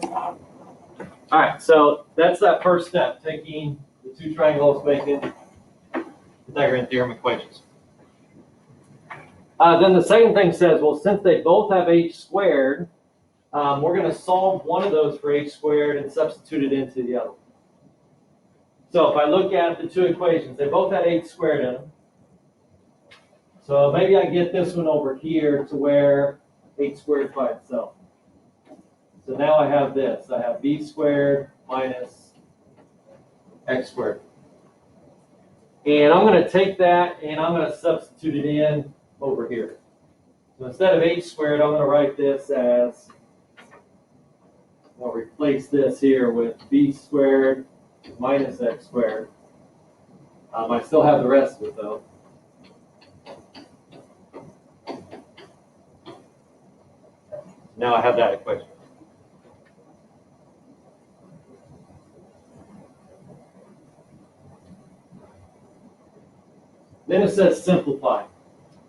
All right, so that's that first step, taking the two triangles, making Pythagorean theorem equations. Then the second thing says, well, since they both have h squared, we're going to solve one of those for h squared and substitute it into the other one. So if I look at the two equations, they both had h squared in them. So maybe I get this one over here to where h squared by itself. So now I have this. I have b squared minus x squared. And I'm going to take that and I'm going to substitute it in over here. So instead of h squared, I'm going to write this as, I'll replace this here with b squared minus x squared. I still have the rest of it though. Now I have that equation. Then it says simplify.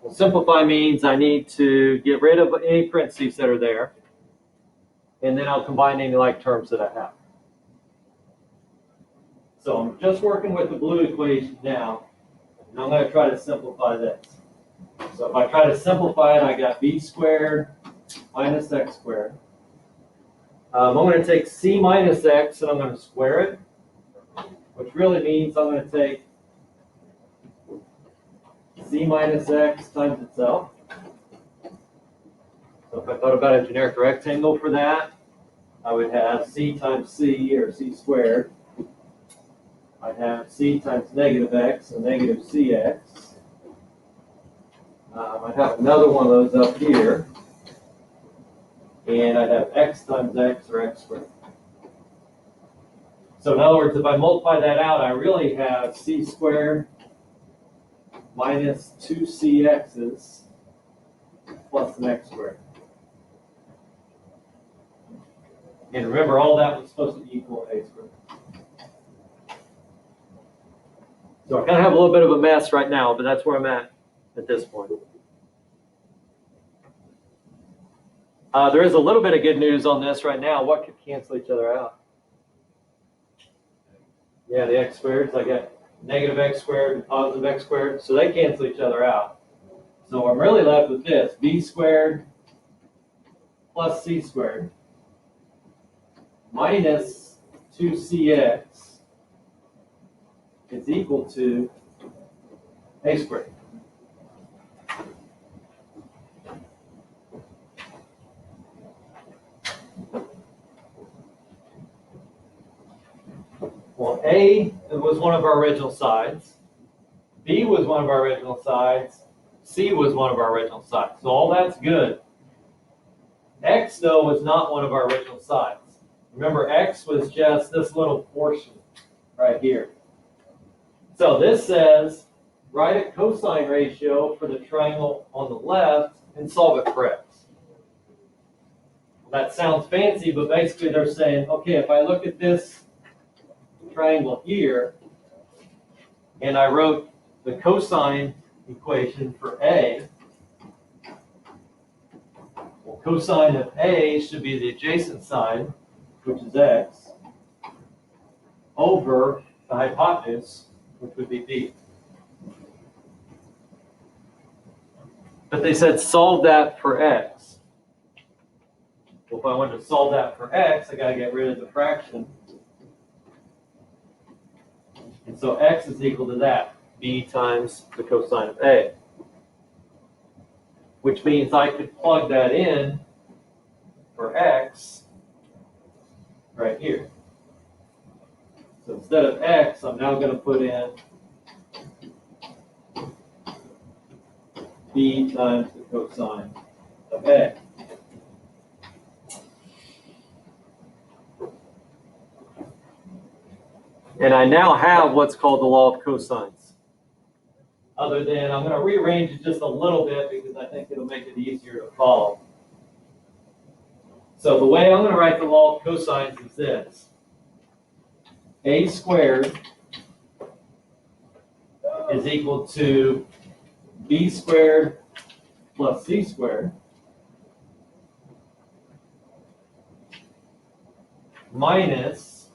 Well, simplify means I need to get rid of any parentheses that are there, and then I'll combine any like terms that I have. So I'm just working with the blue equation now, and I'm going to try to simplify this. So if I try to simplify it, I got b squared minus x squared. I'm going to take c minus x and I'm going to square it, which really means I'm going to take c minus x times itself. So if I thought about a generic rectangle for that, I would have c times c, or c squared. I'd have c times negative x, so negative cx. I'd have another one of those up here. And I'd have x times x, or x squared. So in other words, if I multiply that out, I really have c squared minus 2cx's plus an x squared. And remember, all that was supposed to be equal to a squared. So I kind of have a little bit of a mess right now, but that's where I'm at this point. There is a little bit of good news on this right now. What could cancel each other out? Yeah, the x squareds. I got negative x squared and positive x squared, so they cancel each other out. So I'm really left with this, b squared plus c squared minus 2cx is equal to a squared. Well, A was one of our original sides, B was one of our original sides, C was one of our original sides. So all that's good. X, though, was not one of our original sides. Remember, X was just this little portion right here. So this says, write a cosine ratio for the triangle on the left and solve it for X. That sounds fancy, but basically they're saying, okay, if I look at this triangle here, and I wrote the cosine equation for A, well, cosine of A should be the adjacent side, which is X, over the hypotenuse, which would be B. But they said solve that for X. Well, if I wanted to solve that for X, I got to get rid of the fraction. And so X is equal to that, B times the cosine of A. Which means I could plug that in for X right here. So instead of X, I'm now going to put in B times the cosine of A. And I now have what's called the law of cosines. Other than, I'm going to rearrange it just a little bit because I think it'll make it easier to follow. So the way I'm going to write the law of cosines is this. A squared is equal to B squared plus C squared minus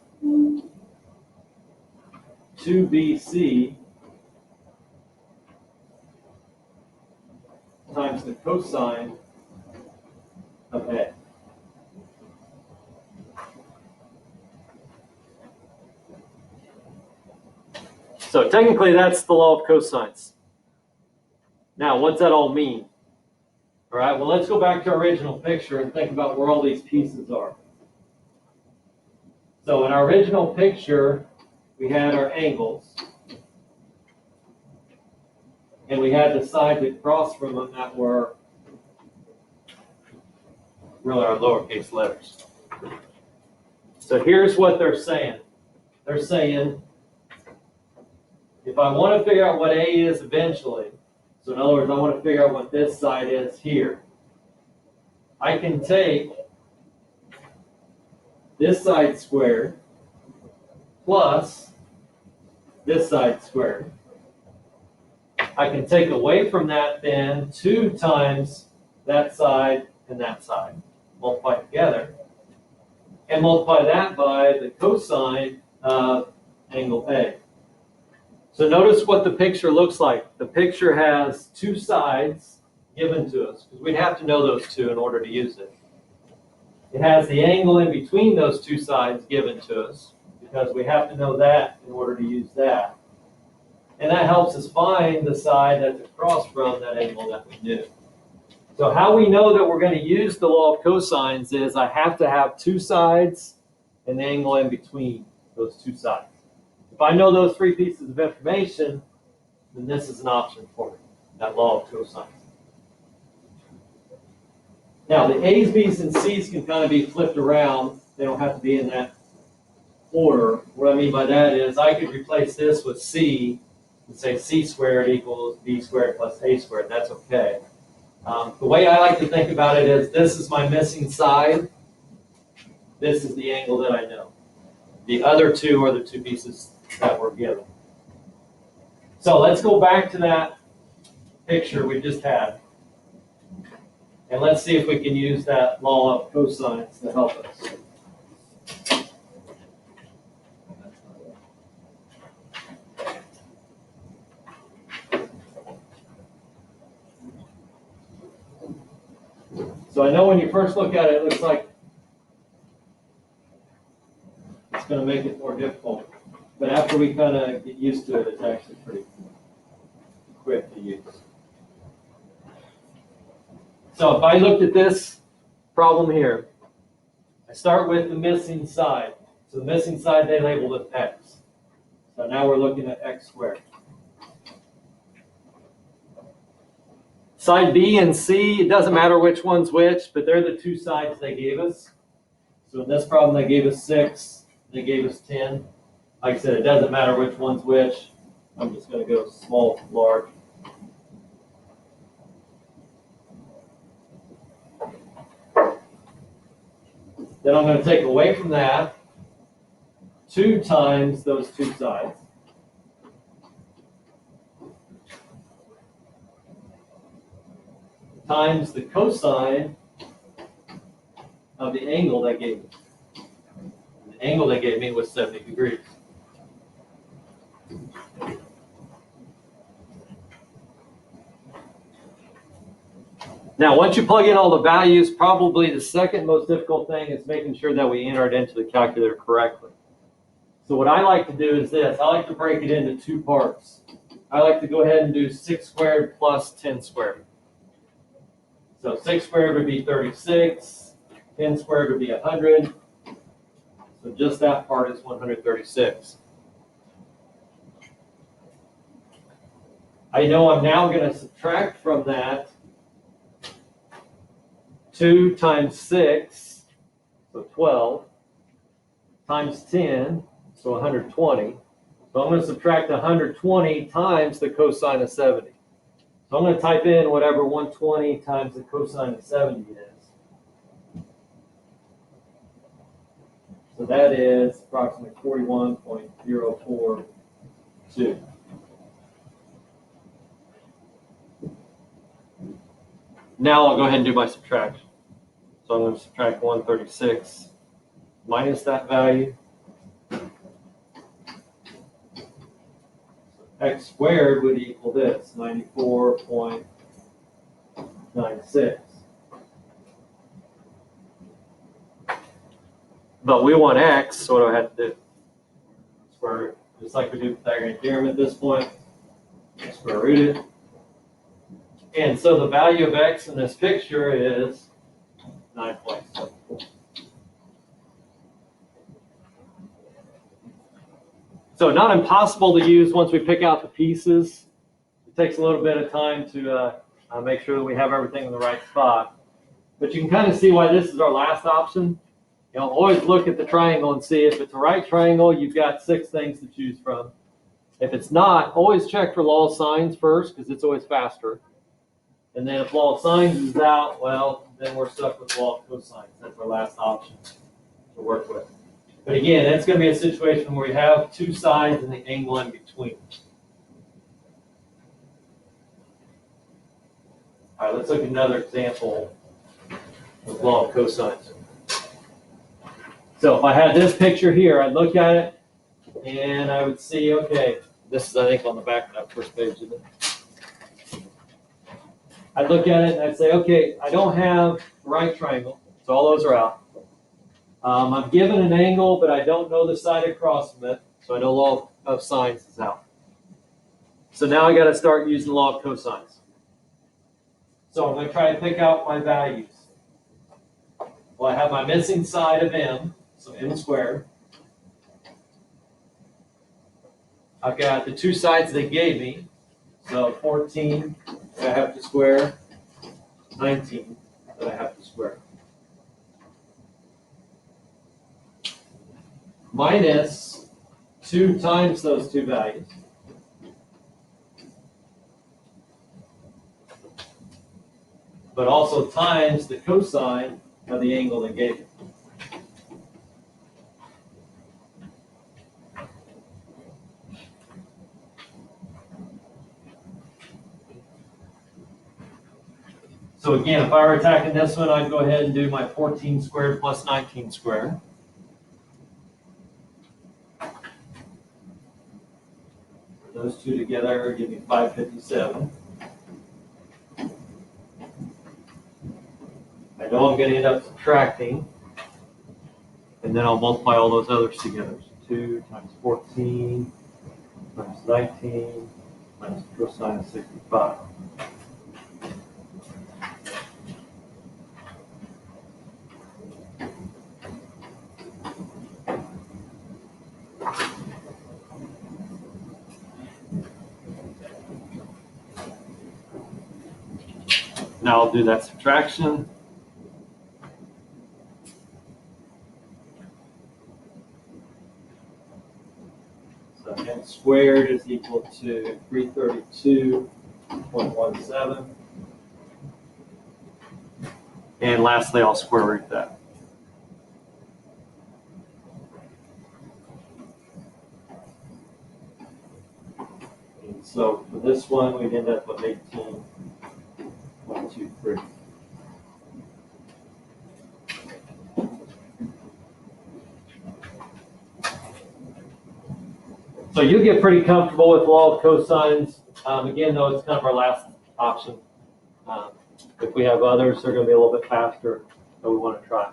2BC times the cosine of A. So technically that's the law of cosines. Now, what's that all mean? All right, well, let's go back to our original picture and think about where all these pieces are. So in our original picture, we had our angles. And we had the sides across from them that were really our lowercase letters. So here's what they're saying. They're saying, if I want to figure out what A is eventually, so in other words, I want to figure out what this side is here, I can take this side squared plus this side squared. I can take away from that then 2 times that side and that side, multiply together, and multiply that by the cosine of angle A. So notice what the picture looks like. The picture has 2 sides given to us, because we'd have to know those 2 in order to use it. It has the angle in between those 2 sides given to us, because we have to know that in order to use that. And that helps us find the side that's across from that angle that we knew. So how we know that we're going to use the law of cosines is I have to have 2 sides and the angle in between those 2 sides. If I know those 3 pieces of information, then this is an option for me, that law of cosines. Now, the A's, B's, and C's can kind of be flipped around. They don't have to be in that order. What I mean by that is I could replace this with C and say C squared equals B squared plus A squared. That's okay. The way I like to think about it is this is my missing side. This is the angle that I know. The other 2 are the 2 pieces that were given. So let's go back to that picture we just had. And let's see if we can use that law of cosines to help us. So I know when you first look at it, it looks like it's going to make it more difficult. But after we kind of get used to it, it's actually pretty quick to use. So if I looked at this problem here, I start with the missing side. So the missing side they labeled as x. So now we're looking at x squared. Side B and C, it doesn't matter which one's which, but they're the 2 sides they gave us. So in this problem, they gave us 6, they gave us 10. Like I said, it doesn't matter which one's which. I'm just going to go small to large. Then I'm going to take away from that 2 times those 2 sides. Times the cosine of the angle they gave me. The angle they gave me was 70 degrees. Now, once you plug in all the values, probably the second most difficult thing is making sure that we enter it into the calculator correctly. So what I like to do is this. I like to break it into 2 parts. I like to go ahead and do 6 squared plus 10 squared. So 6 squared would be 36, 10 squared would be 100. So just that part is 136. I know I'm now going to subtract from that 2 times 6, so 12, times 10, so 120. So I'm going to subtract 120 times the cosine of 70. So I'm going to type in whatever 120 times the cosine of 70 is. So that is approximately 41.042. Now I'll go ahead and do my subtraction. So I'm going to subtract 136 minus that value. X squared would equal this, 94.96. But we want X, so what do I have to do? Square root. Just like we do Pythagorean theorem at this point, square root it. And so the value of X in this picture is 9.74. So not impossible to use once we pick out the pieces. It takes a little bit of time to make sure that we have everything in the right spot. But you can kind of see why this is our last option. You know, always look at the triangle and see if it's a right triangle, you've got 6 things to choose from. If it's not, always check for law of sines first, because it's always faster. And then if law of sines is out, well, then we're stuck with law of cosines. That's our last option to work with. But again, it's going to be a situation where we have 2 sides and the angle in between. All right, let's look at another example of law of cosines. So if I had this picture here, I'd look at it and I would see, okay, this is, I think, on the back of that first page, isn't it? I'd look at it and I'd say, okay, I don't have the right triangle, so all those are out. I'm given an angle, but I don't know the side across from it, so I know law of sines is out. So now I got to start using law of cosines. So I'm going to try to pick out my values. Well, I have my missing side of m, so m squared. I've got the 2 sides they gave me, so 14 that I have to square, 19 that I have to square. Minus 2 times those 2 values. But also times the cosine of the angle they gave me. So again, if I were attacking this one, I'd go ahead and do my 14 squared plus 19 squared. Those 2 together give me 557. I know I'm going to end up subtracting, and then I'll multiply all those others together. So 2 times 14 times 19 minus cosine of 65. Now I'll do that subtraction. So m squared is equal to 332.17. And lastly, I'll square root that. And so for this one, we'd end up with 18.23. So you get pretty comfortable with law of cosines. Again, though, it's kind of our last option. If we have others, they're going to be a little bit faster, but we want to try.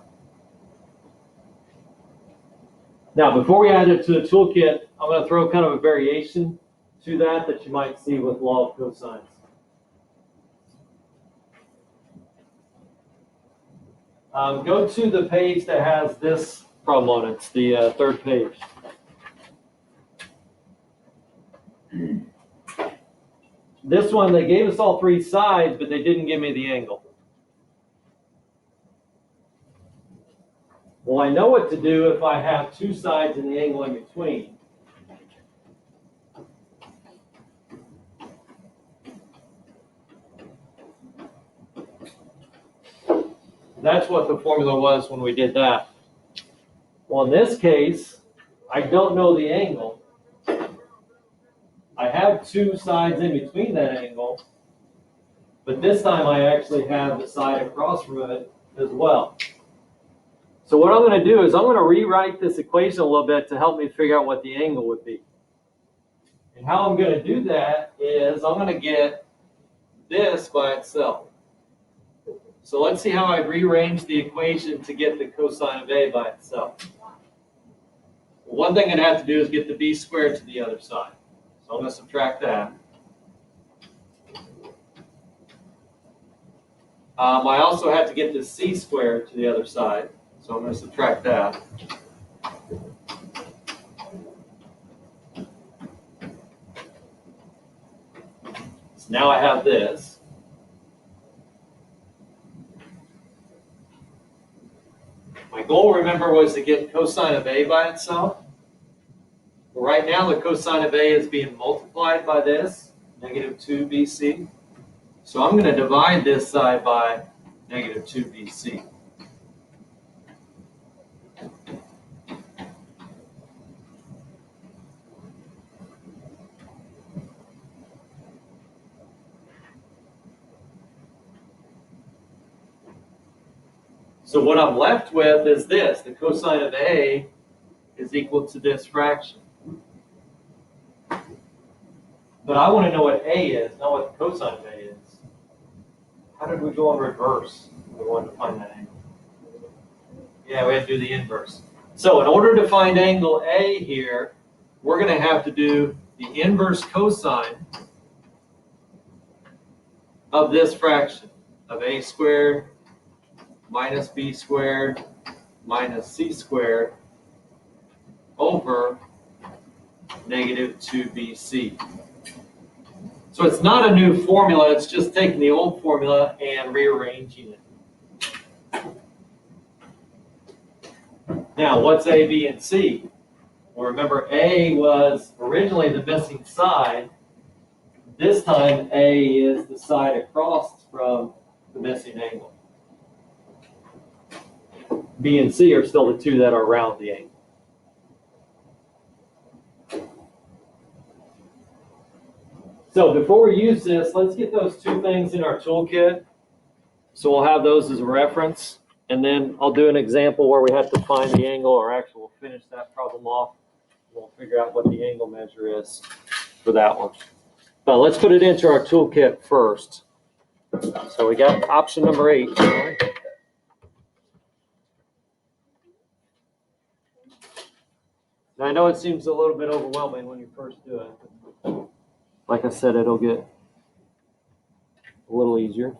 Now, before we add it to the toolkit, I'm going to throw kind of a variation to that you might see with law of cosines. Go to the page that has this problem on it. It's the 3rd page. This one, they gave us all 3 sides, but they didn't give me the angle. Well, I know what to do if I have 2 sides and the angle in between. That's what the formula was when we did that. Well, in this case, I don't know the angle. I have 2 sides in between that angle, but this time I actually have the side across from it as well. So what I'm going to do is I'm going to rewrite this equation a little bit to help me figure out what the angle would be. And how I'm going to do that is I'm going to get this by itself. So let's see how I rearrange the equation to get the cosine of A by itself. Well, one thing I'd have to do is get the B squared to the other side. So I'm going to subtract that. I also have to get the C squared to the other side. So I'm going to subtract that. So now I have this. My goal, remember, was to get cosine of A by itself. Well, right now, the cosine of A is being multiplied by this, negative 2BC. So I'm going to divide this side by negative 2BC. So what I'm left with is this. The cosine of A is equal to this fraction. But I want to know what A is, not what the cosine of A is. How did we go in reverse? We wanted to find that angle. Yeah, we had to do the inverse. So in order to find angle A here, we're going to have to do the inverse cosine of this fraction of A squared minus B squared minus C squared over negative 2BC. So it's not a new formula, it's just taking the old formula and rearranging it. Now, what's A, B, and C? Well, remember, A was originally the missing side. This time, A is the side across from the missing angle. B and C are still the two that are around the angle. So before we use this, let's get those two things in our toolkit. So we'll have those as a reference. And then I'll do an example where we have to find the angle, or actually we'll finish that problem off. We'll figure out what the angle measure is for that one. But let's put it into our toolkit first. So we got option number 8. Now I know it seems a little bit overwhelming when you first do it. Like I said, it'll get a little easier.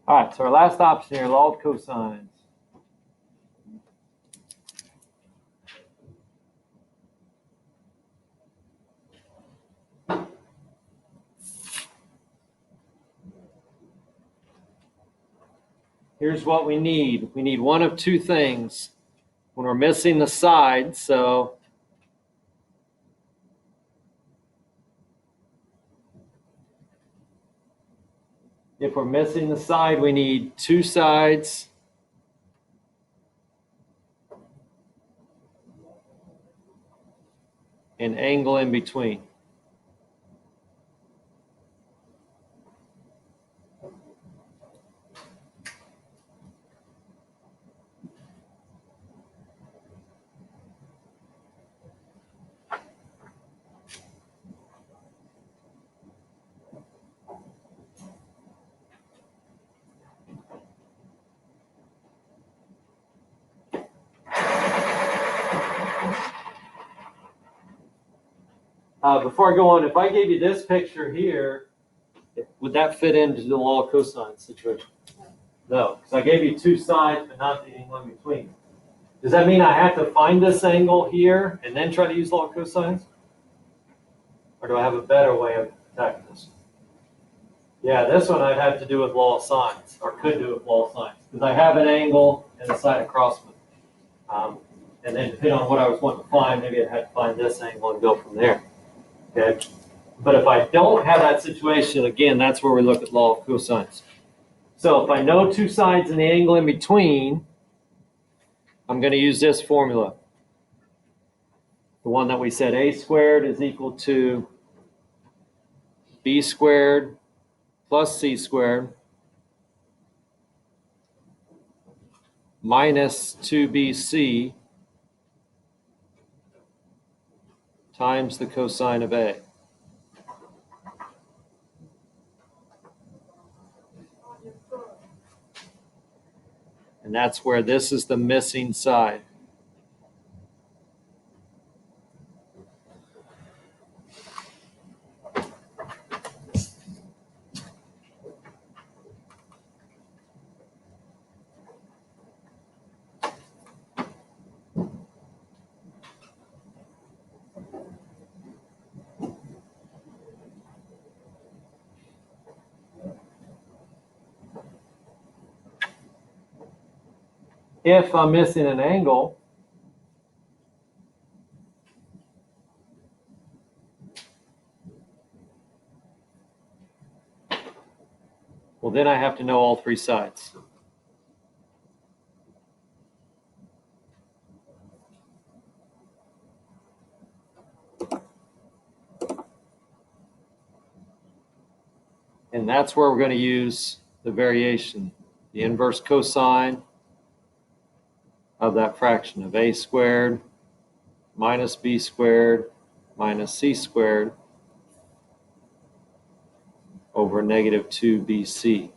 All right, so our last option here, law of cosines. Here's what we need. We need one of two things when we're missing the side. So if we're missing the side, we need two sides and angle in between. Before I go on, if I gave you this picture here, would that fit into the law of cosine situation? No, because I gave you two sides, but not the angle in between. Does that mean I have to find this angle here and then try to use law of cosines? Or do I have a better way of attacking this? Yeah, this one I'd have to do with law of sines, or could do with law of sines, because I have an angle and a side across from it. And then depending on what I was wanting to find, maybe I'd have to find this angle and go from there. Okay, but if I don't have that situation, again, that's where we look at law of cosines. So if I know two sides and the angle in between, I'm going to use this formula. the one that we said a squared is equal to b squared plus c squared minus 2bc times the cosine of a. And that's where this is the missing side. If I'm missing an angle, well, then I have to know all three sides. And that's where we're going to use the variation, the inverse cosine of that fraction of a squared minus b squared minus c squared over negative 2bc.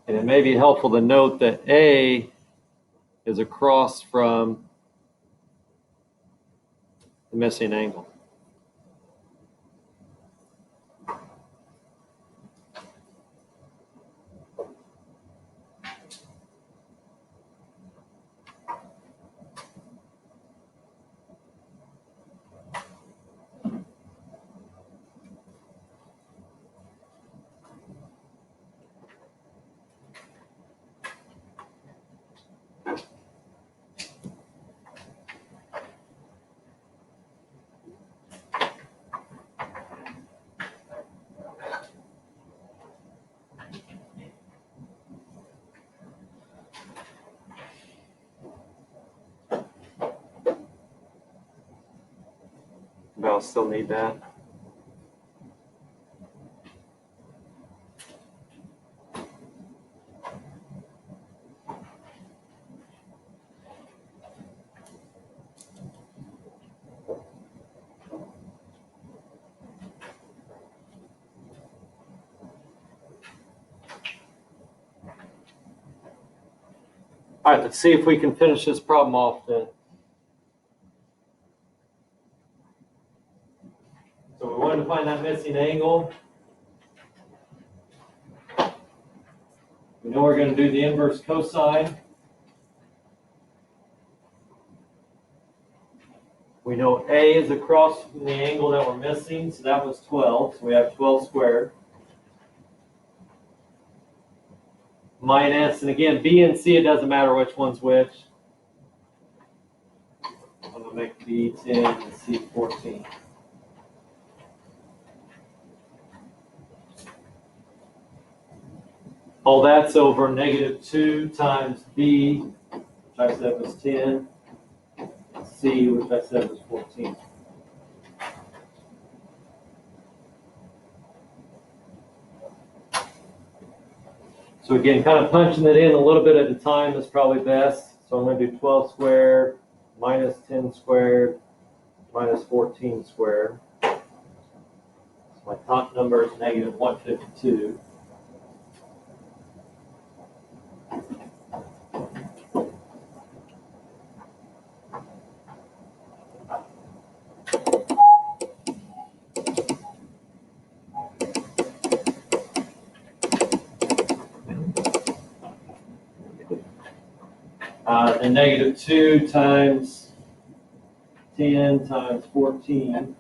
And it may be helpful to note that a is across from the missing angle. But I'll still need that. All right, let's see if we can finish this problem off then. So we wanted to find that missing angle. We know we're going to do the inverse cosine. We know A is across from the angle that we're missing, so that was 12. So we have 12 squared. Minus, and again, B and C, it doesn't matter which one's which. I'm going to make B 10 and C 14. All that's over negative 2 times B, which I said was 10, C, which I said was 14. So again, kind of punching it in a little bit at a time is probably best. So I'm going to do 12 squared minus 10 squared minus 14 squared. So my top number is negative 152. And negative 2 times 10 times 14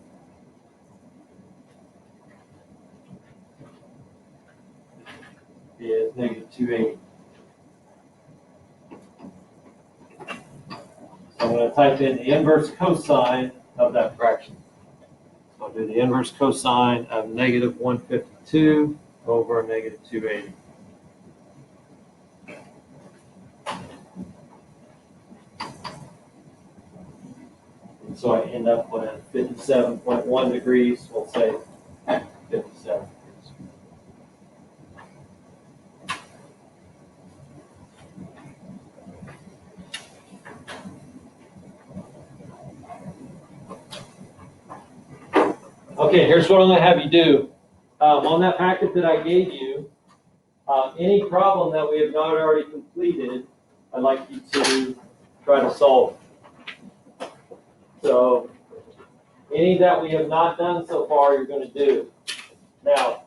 is negative 280. So I'm going to type in the inverse cosine of that fraction. So I'll do the inverse cosine of negative 152 over negative 280. So I end up with 57.1 degrees, we'll say 57 degrees. Okay, here's what I'm going to have you do. On that packet that I gave you, any problem that we have not already completed, I'd like you to try to solve. So, any that we have not done so far, you're going to do. Now,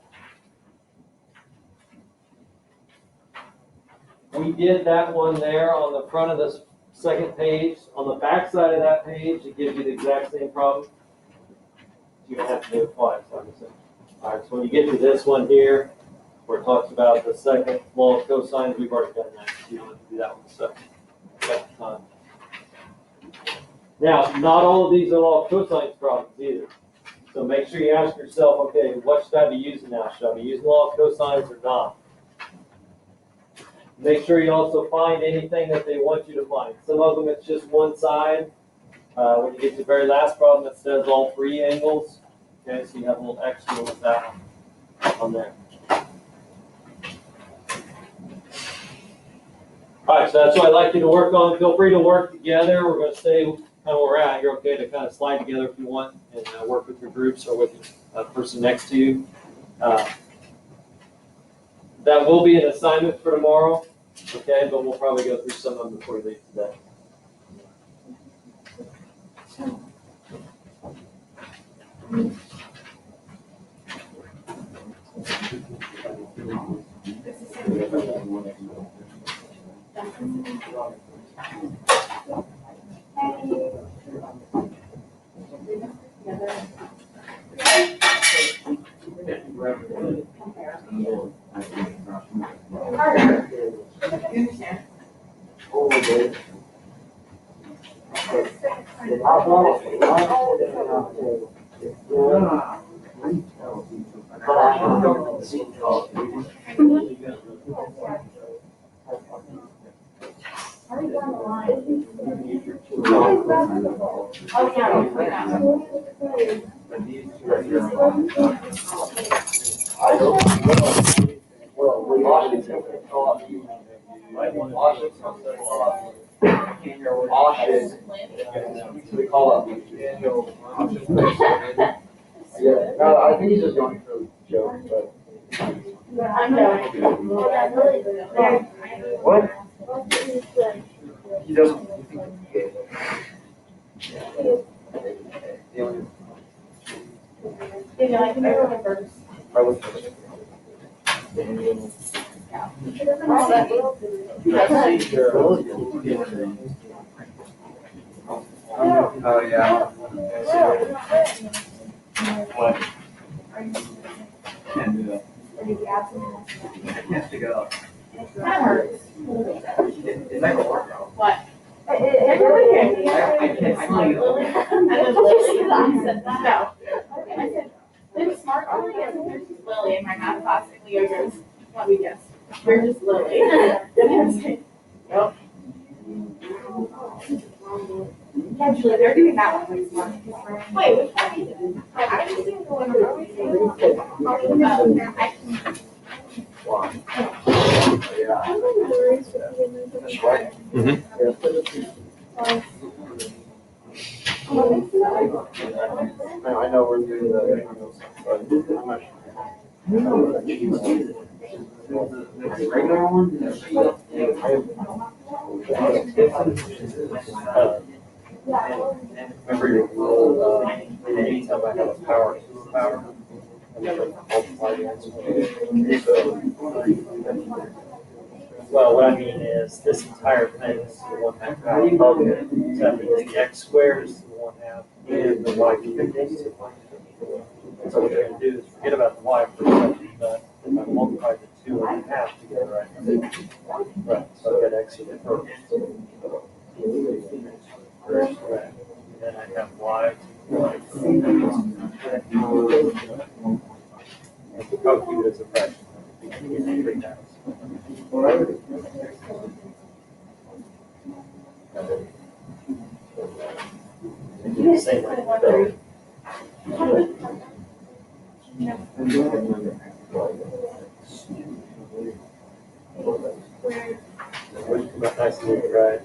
we did that one there on the front of this second page. On the back side of that page, it gives you the exact same problem. You're going to have to do it twice, obviously. All right, so when you get to this one here, where it talks about the second law of cosines, we've already done that. You don't have to do that one the second time. Now, not all of these are law of cosines problems either. So make sure you ask yourself, okay, what should I be using now? Should I be using law of cosines or not? Make sure you also find anything that they want you to find. Some of them, it's just one side. When you get to the very last problem, it says all three angles. Okay, so you have a little extra with that on there. All right, so that's what I'd like you to work on. Feel free to work together. We're going to stay kind of where we're at. You're okay to kind of slide together if you want and work with your groups or with the person next to you. That will be an assignment for tomorrow, okay? But we'll probably go through some of them before we leave today. No, I think he's just going for a joke, but. What? He doesn't. Oh, yeah. What? Can't do that. I can't stick it up. That hurts. It's not gonna work out. What? I can't. I like Lily. I was Lily. I said that. No. I said, there's smart Lily and there's just Lily in my math class. And Leo goes, let me guess. You're just Lily. And I was like, nope. Yeah, Julie, they're doing that one. Wait, which one? I just think the one That's right. I know we're doing the. Regular one? Remember, anytime I have a power, Well, what I mean is this entire thing is the 1/2 power. So that means the x squared is the 1/2 and the y cubed is the 1/2. So what you're going to do is forget about the y for a second, but if I multiply the 2.5 together, right, so I've got x in the first. Right. And then I have y to y. I'll keep it as a fraction. Three times. Same way. Which come out nice and neat, right?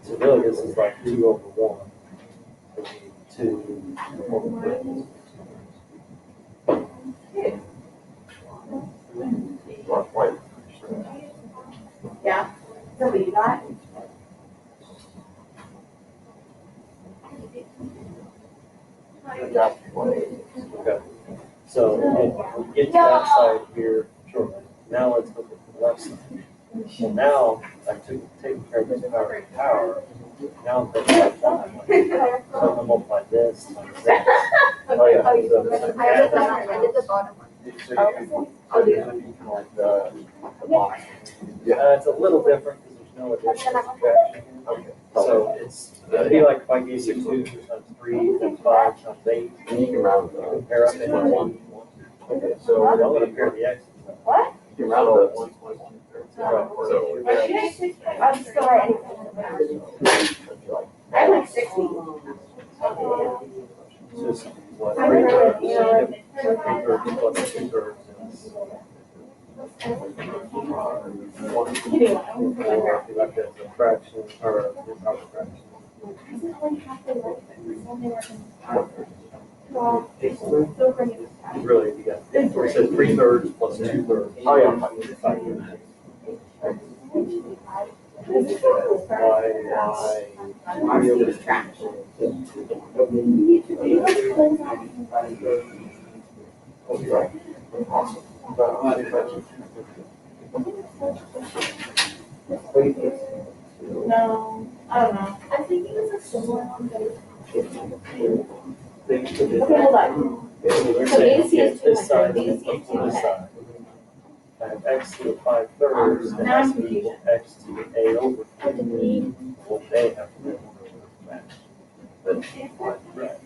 So really this is like 2/1. It'd be 2/3. Yeah. So what you got? Okay. So if we get to that side here shortly. Now let's look at the left side. So now I taken care of this power. Now I'm thinking about that. So I'm gonna multiply this times this. Oh yeah. I did the bottom one. I'll do it. It's a little different because there's no additional subtraction. Okay. So it'd be like if I gave you 2 times 3 times 5 times 8. And you can round it up. Compare up into 1. Okay, So so I'm gonna pair the x's. What? you can round it up 1 plus 1 third. Right. So I'm still writing. I have like 60. Just what? I remember, 3/3 plus 2/3 is. Or if you like that fraction or a proper fraction. Really, you got, it says 3/3 plus 2/3. Oh, yeah. No, I don't know. I think it was a similar one, but it's. Okay, hold on. You're So saying, AC is this side 200, is AC is equal to this 200. side. I have x to the 5/3 and Now I'm x equals x to the a over 3. Well, they have to match. But, right.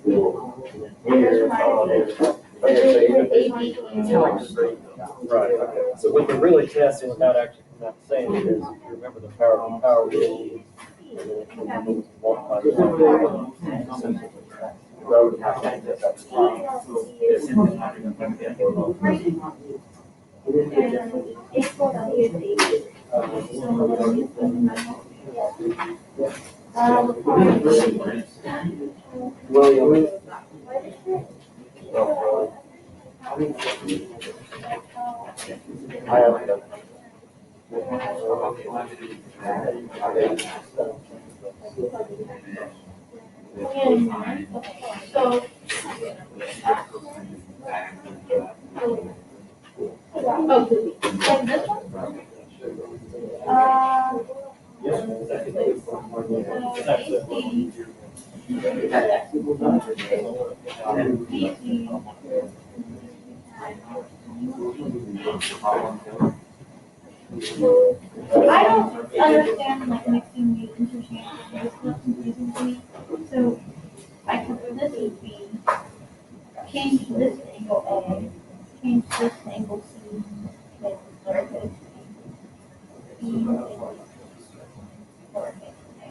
Here, right, okay. So what they're really testing without actually coming out saying it is, remember the power rule. And then if you multiply the William. I haven't done So. Oh, and this one? I don't understand like mixing the interchangeable. It's not confusing to me. So I can, this would be, change this to angle A, change this to angle C, then lowercase b, lowercase a.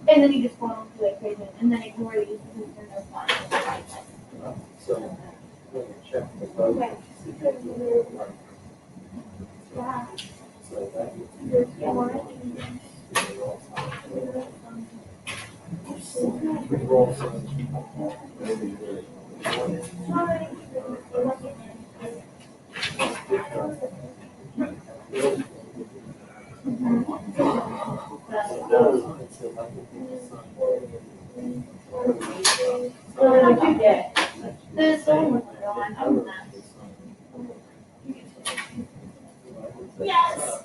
And then you just go on to the equation, and then ignore these because they're no fun. So, check. Okay. What did you get? This one was gone. I was not. Yes.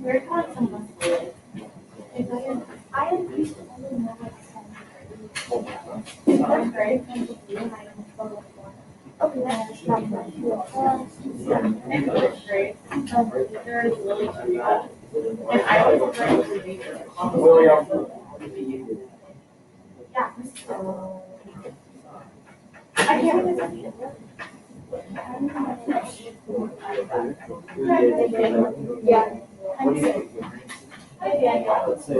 We're taught someone. I increased it only more like 10. That's great. Okay, that's great. There is really too much. And I always try to read it. William. Yeah. I can't really. Yeah. Let's say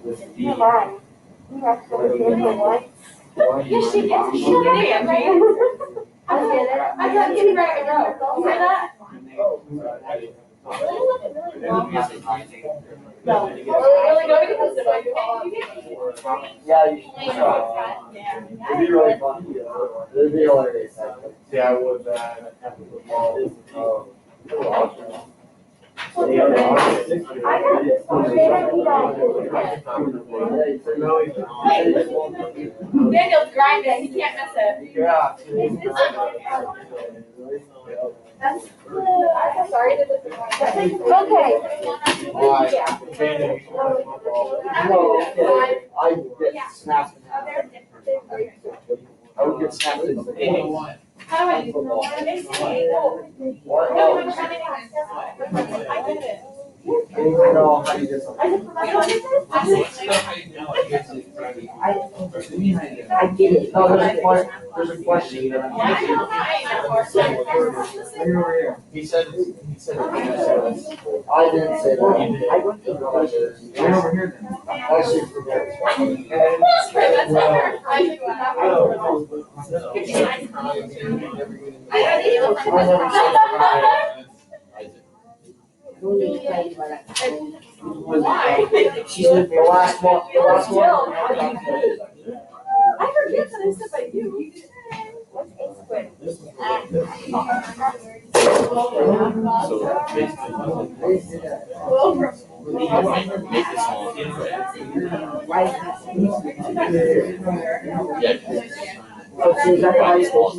with D. You're lying. You have to go to the what? Yes, she gets it. She get it, Angie. I get it. I got to get it right to go. Say that? No. Really go because it's like, Yeah, you should. yeah. It'd be really fun. It'd be hilarious. Yeah, I would, football. I got Daniel's grinding, he can't miss it. Yeah. I'm sorry to disappoint. Okay. Yeah. No, I get snapped. I would get snapped in the face. How do I do Football. it? What? No, I'm trying to I get it. I don't even know how you get something. I get it. No, there's a question that I'm. He said. I didn't say that. I went to the over here then. I should forget. Why? The last one. I forget that I said by you. What's A squared? Oh, so is that the high school?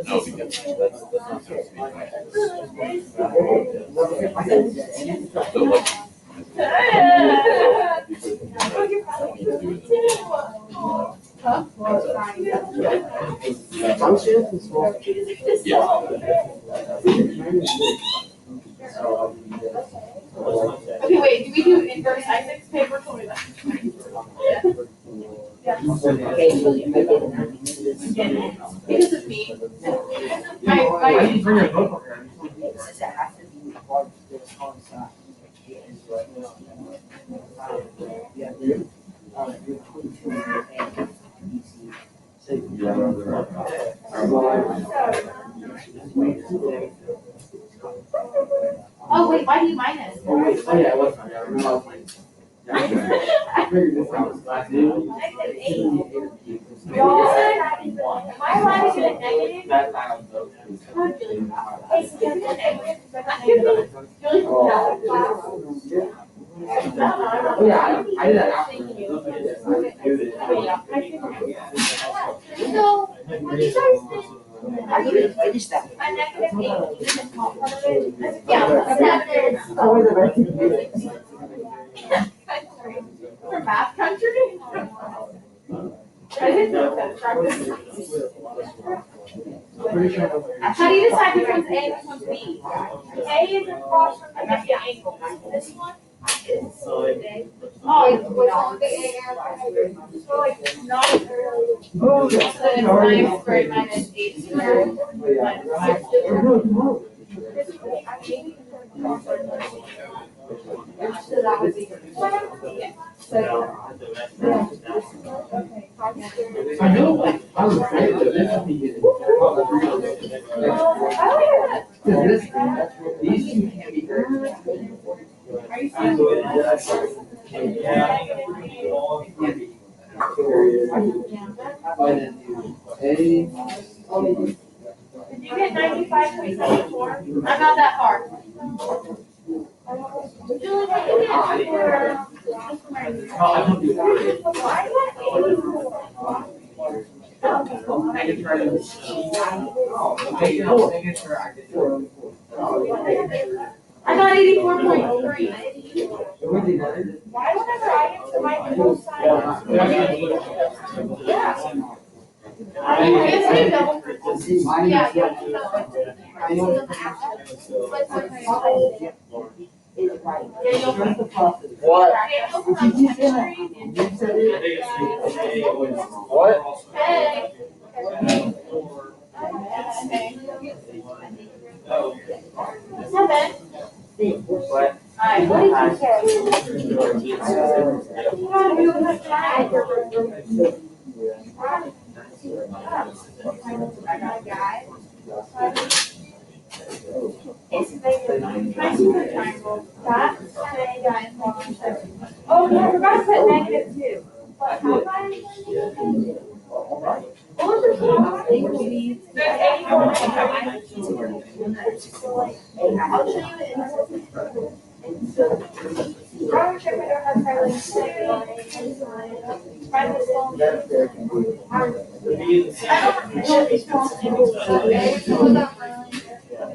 No, because that's not supposed to be right. So like. I'm serious and small. Okay, wait, do we do inverse Isaac's paper? Tell me that. Okay, so you make it. Because of me. I didn't bring your book over Oh, wait, why do you minus? Oh, yeah, it was fine. I remember I was playing. I figured this out was last day. Am I allowed to get a negative? That time was Oh, yeah, I did that after. So, what you guys did? I didn't finish that. A negative 8 is a small part of it. Yeah, For math country? I didn't know that. How do you decide which one's A and which one's B? A is across from the angle. This one is. Oh, Which one the so like not early. So then it's 9 squared minus 8 squared minus 6 squared. So that would be. I know, like, I was afraid that this would be getting. These two can't be very. Are you Did you get 95.74? I'm not that far. Julie, what did you get? I got 84.3. Why whenever I get to my both sides? Yeah. I guess you double. Yeah, yeah. What? What? Hey. Seven. What? What did you say? Oh, yeah, I forgot to put -2. There's 84 I'll show you it in a second.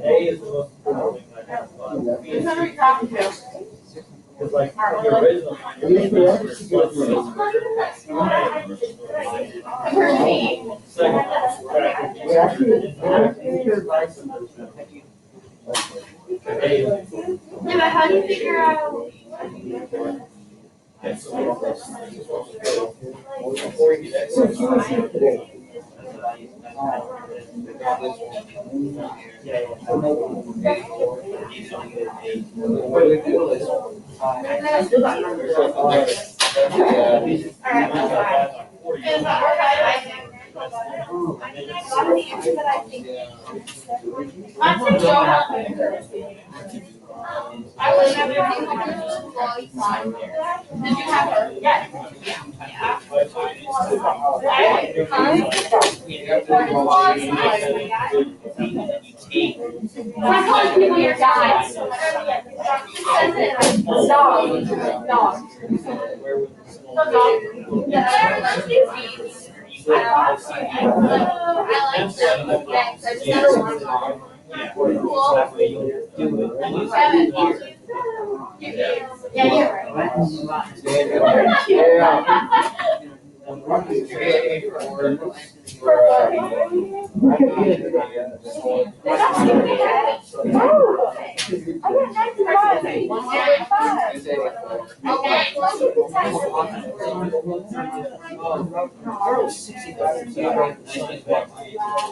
A is the most important thing I have. Who's under talking to? Because like the original. Compared to me. Second. Yeah, but how do you figure out? Alright, that's fine. Is that I mean, I got the answer that I think. I'm pretty sure I would never do one. Did you have her? Yes. Yeah. I'm calling people your guys. Dog.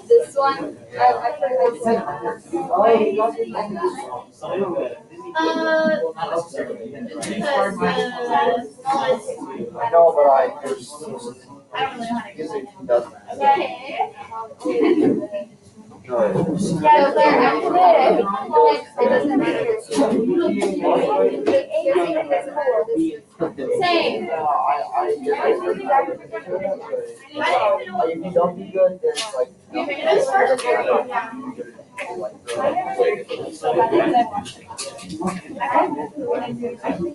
This one, I put I know, but I just. I don't really know how to Guess it doesn't. Okay. Good. Yeah, there, after that, it doesn't matter. Same. If you don't do good, then it's like. You figured this first?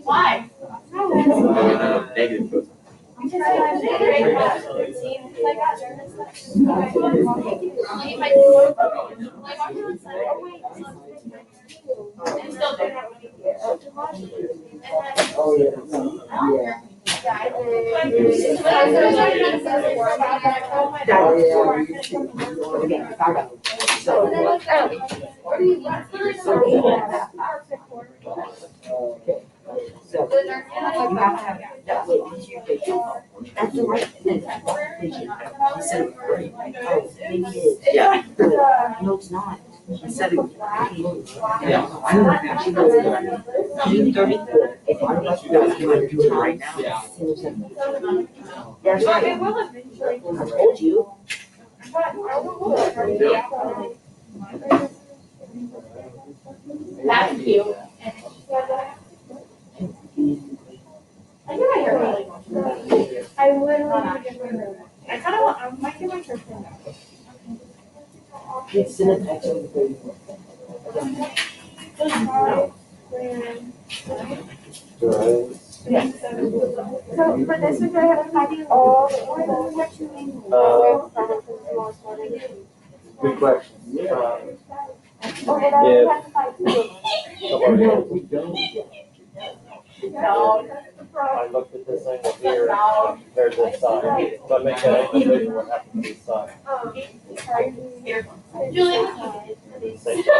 Why? Negative. Oh, yeah. So you have to have that way once you take it. That's the right thing. He said, oh, maybe it is. Yeah. No, it's not. He said it. Yeah. I don't know. She goes, 34. If I'm not doing it right now. Yeah. That's right. I told you. That's cute. I think I hear really much. I literally. I kind of want. I might get my shirt pinned up. It's in a text on the page. So for this one, I have to find all the orders. What's your name? Good question. Oh, but I Yeah. have to find two. No. I looked at this angle here and compared this side. So I make that angle bigger, what happens to this side? Here. Julie. Same. Oh,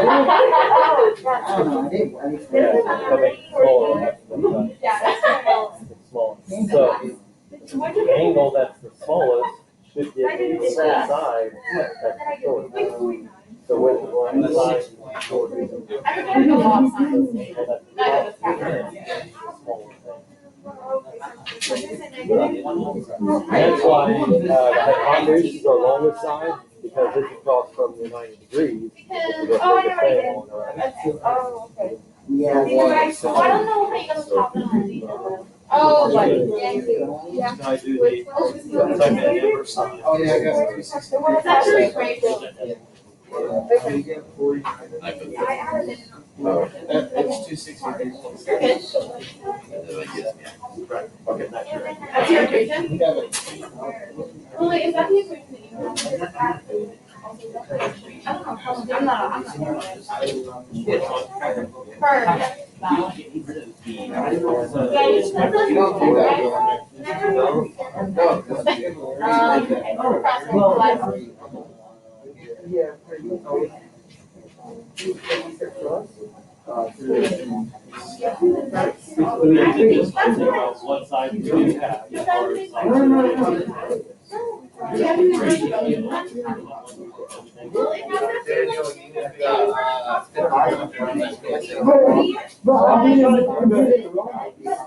Yeah, so if I make it smaller, what happens to this side? Yeah, that's It's smaller. So the angle that's the smallest should get the side that's the shortest. So with the line side shorter than Everybody knows all signs. Not even the That's why the hypotenuse is our longest side, because it's across from the 90 degrees. Because, oh, I know what it is. Oh, okay. Yeah. Because I don't know how you gotta top it on. Oh, like, yeah. Can I do the type of inverse sign? Oh, yeah, I got 260. It's actually great. It's 260. You're good. Okay, that's right. That's your equation? Yeah, but Well, wait, is that the equation that you have? I don't know. I'm not. you don't do that. Yeah, for you. We have to just figure out what side we do have. as far as size.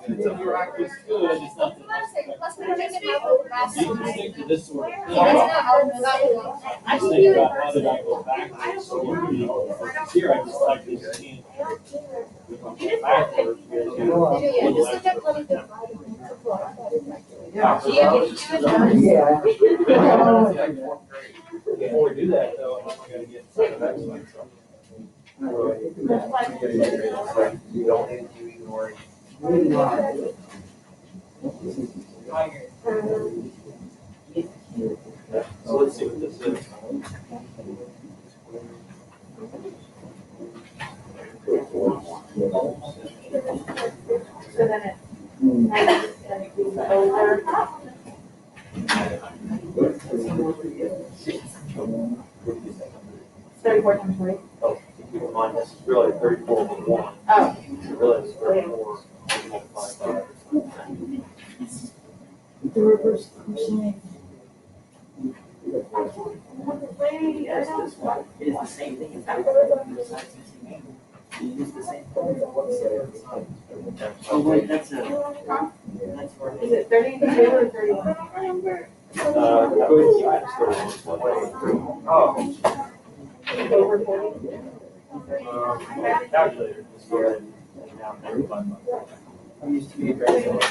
It's a practice good, it's not the most effective. You can stick to this sort of thing. Just think about how did I go backwards, so you know, here I just like this hand. Backwards, you gotta do Before we do that though, I gotta get some of that. You don't need to ignore it. So let's see what this is. So then it's over. 34 times 40. Oh, keep in mind, this is really 34 over 1. Oh. Really, it's 34 multiplied by. The reverse cosine. Yes, this one. It is the same thing as that. It's the same. Oh, wait, that's Is it 32 or 31? Go ahead and keep it Oh. Over 40. calculator. Just go ahead and now multiply by. I used to be a graduate.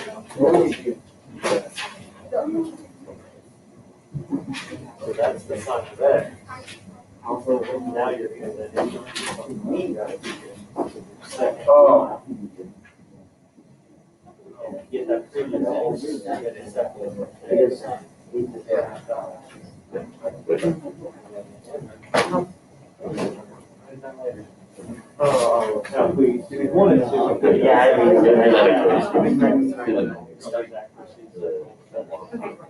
So that's the sign of X. Now you're going to Oh. get that previous X, you get a second. Oh, now if we wanted to. Yeah,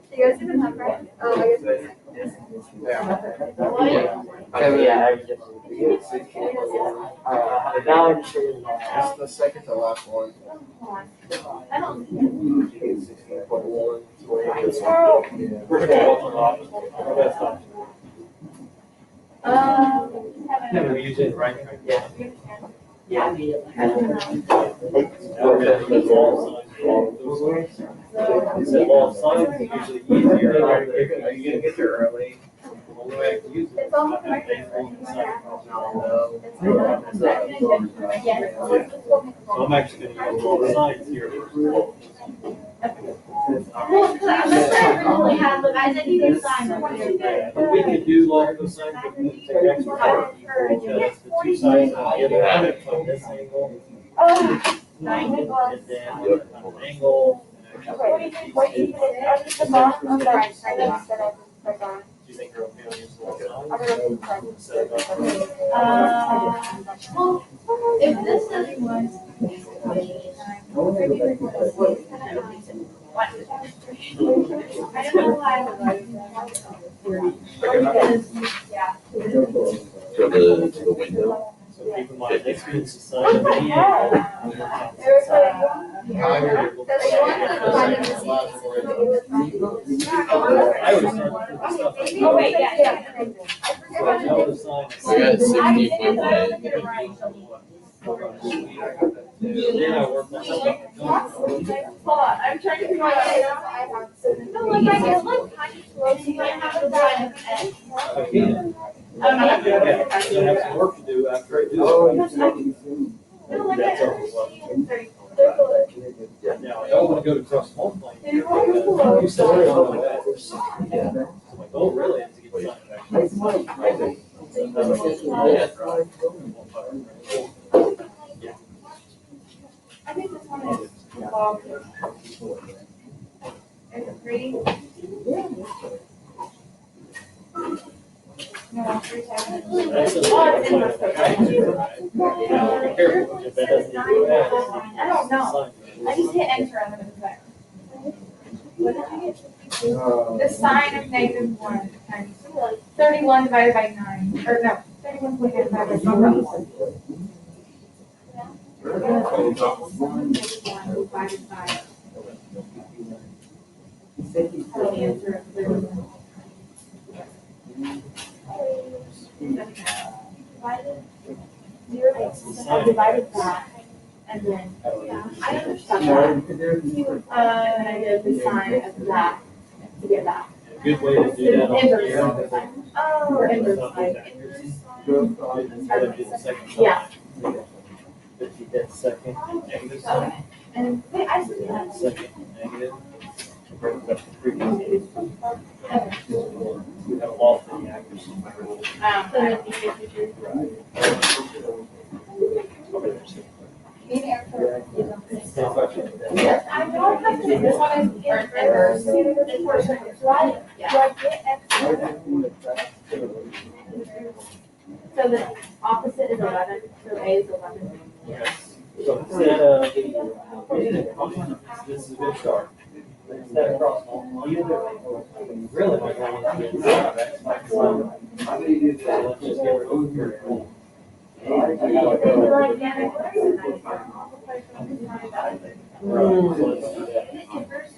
You guys even have right? Oh, I guess. Now I'm sure. That's the second to last one. I don't. 16.1. We're going to go to the office. That's not. Yeah, we're using right track. Yeah. Yeah. It's a wall signs are usually easier. Are you gonna get there early? Only way I can use it. It's almost like. So I'm actually going to use all the signs here. Well, because I really have, look, I said you can sign up here. But we could do all those signs, but we take extra work because the two sides are together from this angle. Oh. And then on an angle. Okay, what you put it on the bottom of the right side that I just click on. Do you think you're okay on your small I'm signs? gonna keep trying to set it up. Well, if this is one. I don't know why. Because, yeah. So the window. So keep in mind, this means the sign of any angle. That's the one that I'm finding this easy. I always start with this stuff. Oh, wait, yeah. I forget So I tell the sign. We got 60 I foot. didn't get it right. Then I work on something. Hold on, I'm trying to figure out. No, look, I can look kind of close. You might have to sign at the end. I can. Oh, no. I have some work to do after I do it. No, look That's at over what. it. Now, I don't want to go to cross multiplying. You said it on the way. So my goal really is to get the sign back. I think this one is long. Is it pretty? No, 3 seconds. That's a- Oh, it's in the scope. Be careful, if that doesn't do that. I don't know. I just hit enter and then it's there. What did I get? The sign of -1 times 31 divided by 9, or no, 31.9 divided by 1. Divided by. Oh, the answer of 31. Divided 0, I divided that, and then, I understand that. And then I did the sign of that to get that. Good way to do that on Inverse here. sign. Oh, inverse sign. Instead of doing the second sign. Yeah. If you did second negative sign, Okay. And, wait, I see that. second negative, bring it up to 3. We have a law for the accuracy. I don't think it's true. Yes, I don't have to, this one is inverse. Yeah. So the opposite is 11, so A is 11. Yes. So instead of, this is a good start. Instead of cross multiplying, really my goal is to get rid of X minus 1. So let's just get rid of here. So let's do that.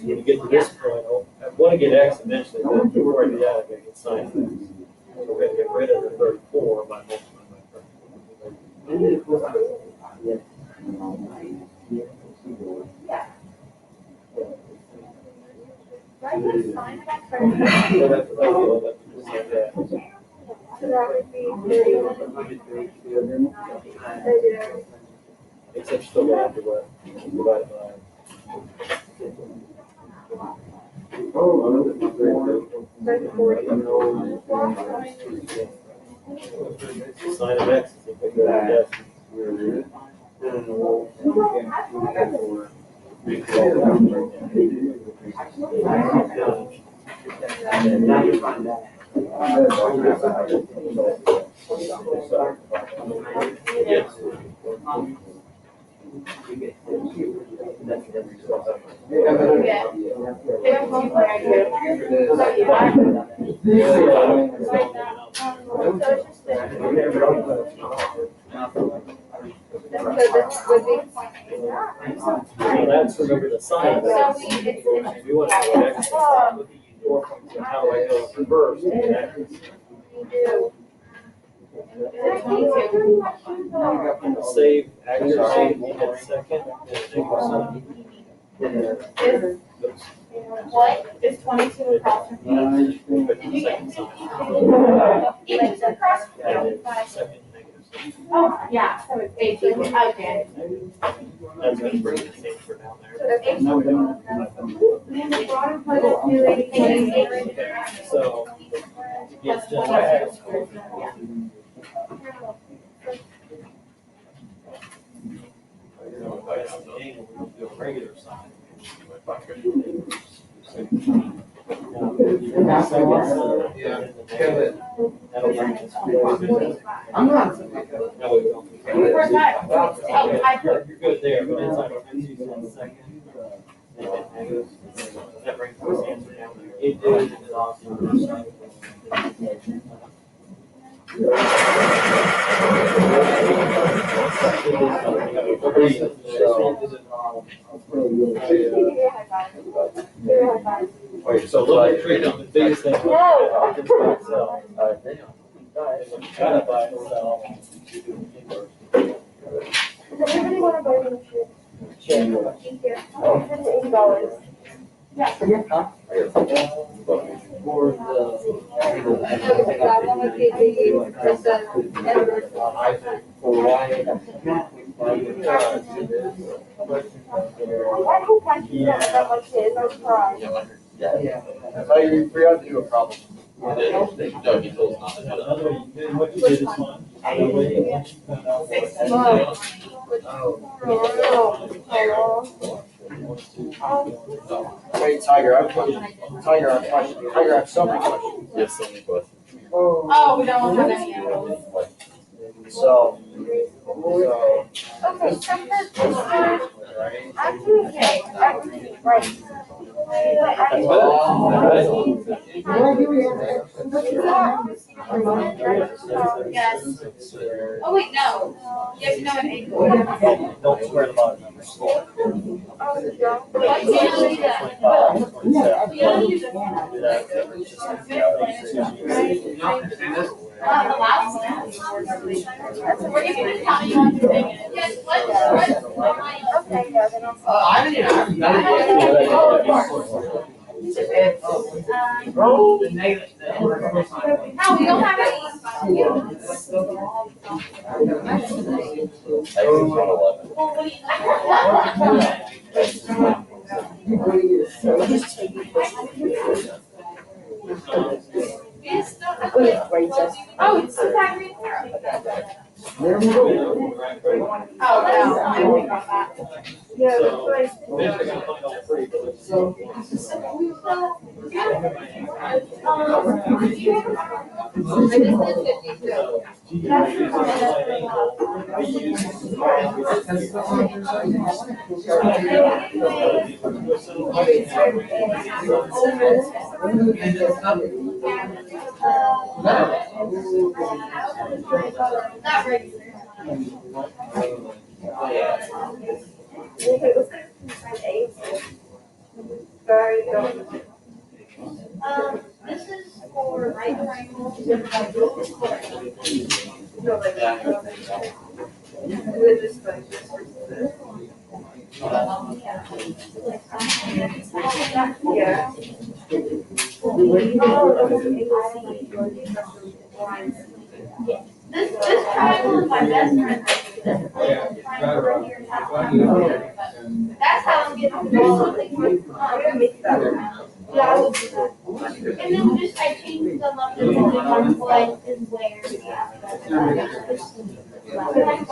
When you get to this point, I want to get X eventually, but before I do that, I gotta get sin of X. So we're gonna get rid of the 34 by multiplying by 34. Right, that's fine. So that's what I feel, that's just like that. So that would be 31. Except still gonna have to what? Divide by. Sign of X is equal to yes. Yes. Yeah. They don't look like I do. So, yeah. So it's just this. So this would be. So that's, remember the sign. So it's. We want to go X. So how do I go reverse? Save accuracy, hit second, and negative What is 22 across from each? sign. Did you get? Second sign. Each is across from And each. then second negative sign. Oh, yeah, so it's 18, okay. That's gonna bring the same for down there. So it's 18. So, yes, just Yeah. do a regular sign. Yeah. Kevin. That'll bring us. I'm not. No, we don't. First time. Oh, I put. You're good there, but inside of 2 second. That brings this answer down there. It is awesome. Wait, So so look like, at the biggest thing. Just by itself. Does anybody want to buy me a shirt? Sure. Thank you. $180. For the. For why. I hope my kids don't end up like his. I would cry. Yeah. So you forgot to do a problem. No, he told us not to do that. What you did is fine. Wait, Tiger, I have a question. Tiger, I have a question. Tiger, I have so many questions. You have so many questions. Oh, we don't have any of those. So. Okay, so for this one, actually, okay, everything, right? Yes. Oh, wait, no. You have to know an angle. Don't swear the bottom numbers. You don't use it. The last one. We're giving you how you want to sing it. Yes, what? Okay, yeah, then I'll. I didn't even. The negative. No, we don't have any. X is 111. Well, what do Oh, it's the Zachary Sarah. There we go. Oh, no, I forgot that. Yeah, that's right. Not regular. This is for right triangle. Yeah. This triangle is my best friend. That's how I'm getting to know something. Yeah, I would do that. And then just I changed them up to what is where. And then if I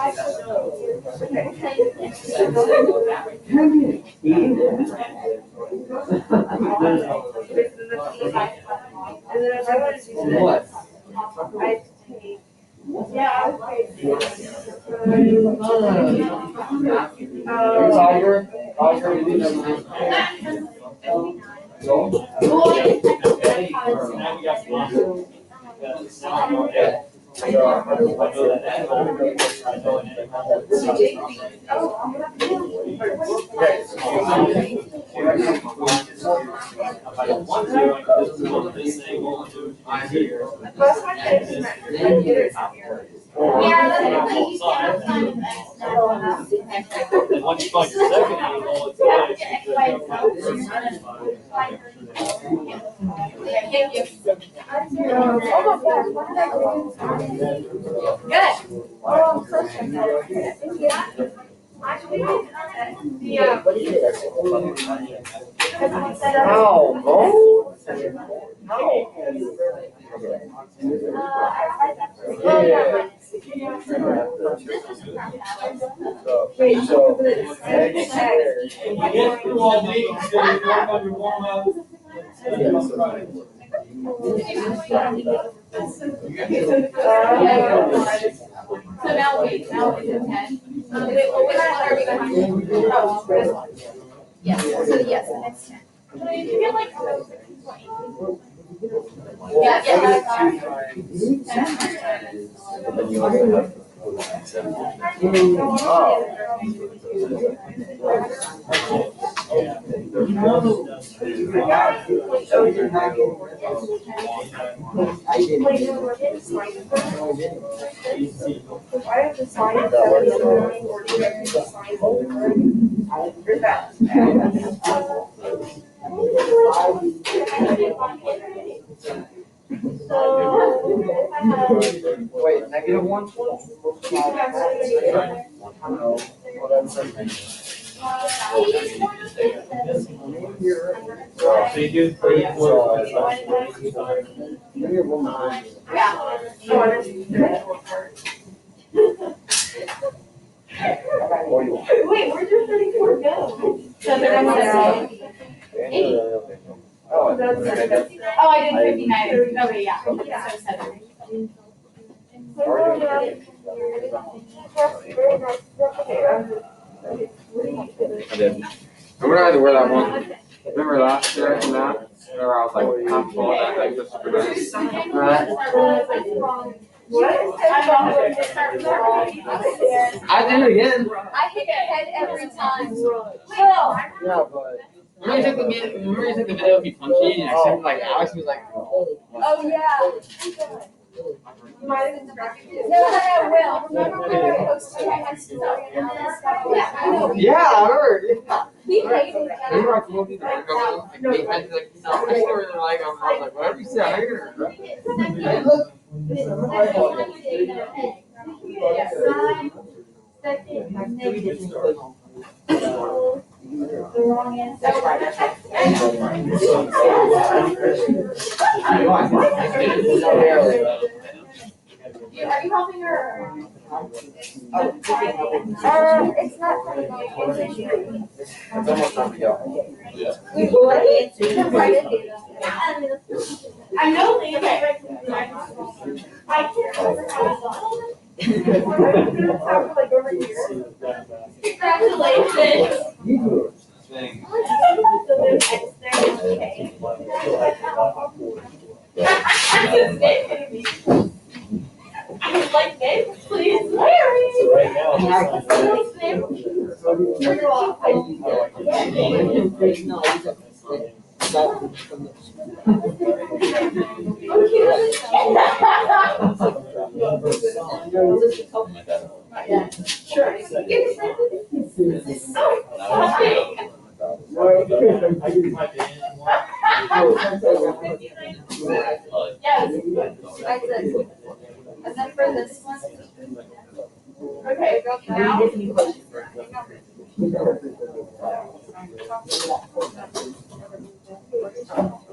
wanted to do this, I'd take. Yeah, I would Tiger, Tiger, you didn't have. Most of my kids are computers out here. Yeah, that's what you can't find And once you find your second angle, it's good. Thank you. Good. How, bro? Wait, So. Get through all these, so you work on your warm up. So now wait, now it's a 10. Wait, well, which one are we going to do? Oh, this one. Yes, so yes, the next 10. So you feel like yeah, yeah. And then you also have. I didn't. Wait, no, we're getting slide. Why are the slides 79, 40, and the slides over? Or that? Wait, -1? Well, that's okay. So you do 34. Wait, where'd your 34 go? So they're on the Oh, Oh, I did 59. Okay, yeah. So 7. Remember I had to wear that one? Remember last year and that? Where I was like, I'm full of that, like, just for that. Right? I did it again. I hit your head every time. yeah, but. Remember you took the video of me punching and I said, like, Alex was like, Oh, yeah. You might have been distracted. No, Will. Remember when I posted my story and Alex got like, I know. yeah, I remember. Yeah. He hated it. Remember I told you that like, I was like, no, I still really like him. I was like, whatever you say, I hate her. Hey, look. That's Are you helping her? It's not funny. It's almost time to go. I know they I can't remember how Like over here. Congratulations. I would like names, please. Larry. So right now. Sure. And then for this one. Okay, now.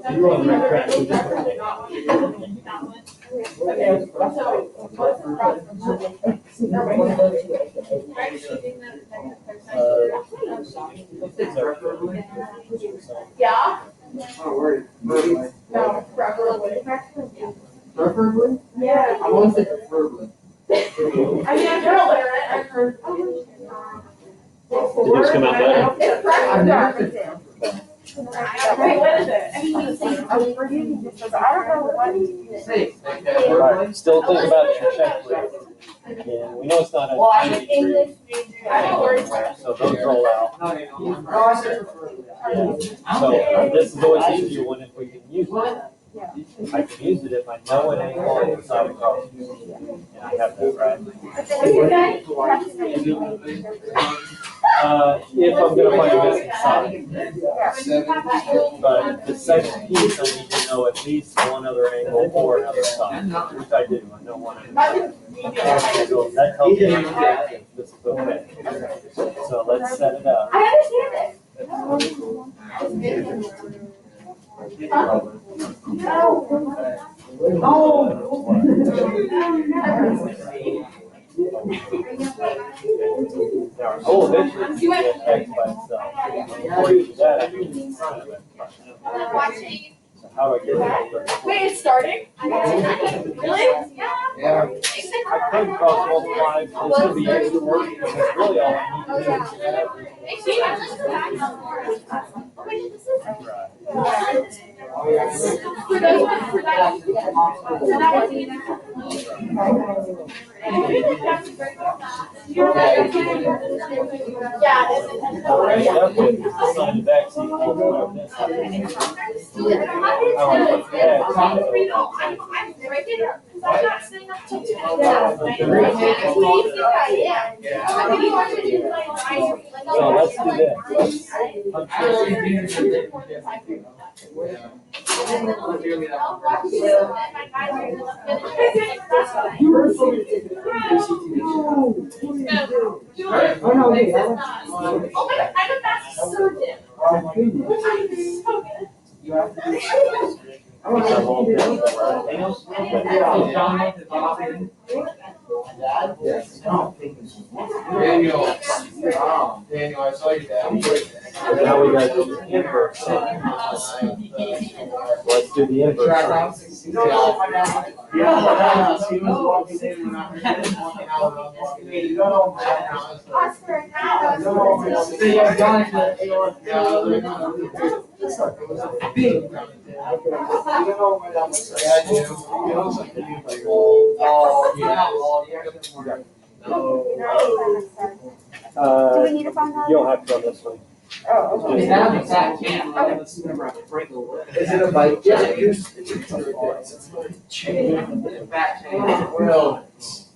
You're on the right track. Okay, so what's the yeah? No, preferably. Preferably? Yeah. I want to say preferably. I mean, I've heard it, I've heard. Did yours come out better? It's preferable. Wait, what is it? I mean, you say. I don't know what you Say, Right, still think about your checklist. Yeah, we know it's not a. Well, I'm an English major. I know where So those roll out. No, you don't. Oh, I said preferably. Yeah. So this is always easier when if we can use it. I can use it if I know it ain't on the side of the cross. And I have that, right? If I'm gonna find a missing side. But the second piece, I need to know at least one other angle or another side, which I do, I know one. So that tells me that this is okay. So let's set it up. I understand it. Oh, eventually you get X by itself. Before you do that, I need to sign it. So how do I get that? Wait, it's starting? Really? Yeah. I could cross multiply, it's gonna be extra work because it's really all I need to do. For those ones, for that. So that was the Yeah, Definitely sign the back seat. I'm not sitting up till 10. So let's do this. Oh, no, wait, that was. Oh my god, I got that so dim. Oh, my goodness. So good. You have to do. I want to Yes. I don't think it's. Daniel, Daniel, I saw you down. Now we gotta do the inverse. Let's do the inverse. Oscar, now. Do we need to find out? You don't have to go this way. Oh, okay. Is it a bike? Yeah, it's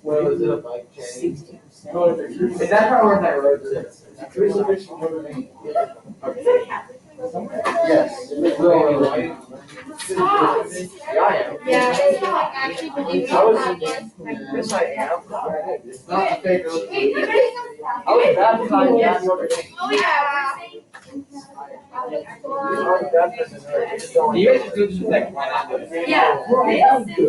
Well, is it a bike chain? Is that how where that road is? Yes. Yeah, I am. Yeah, they don't actually believe Yes, I am. It's not a fake. Hey, you guys I was baptized Yes. the other day. Oh, yeah. I was baptized in her. You guys just do this like, why not do it? Yeah.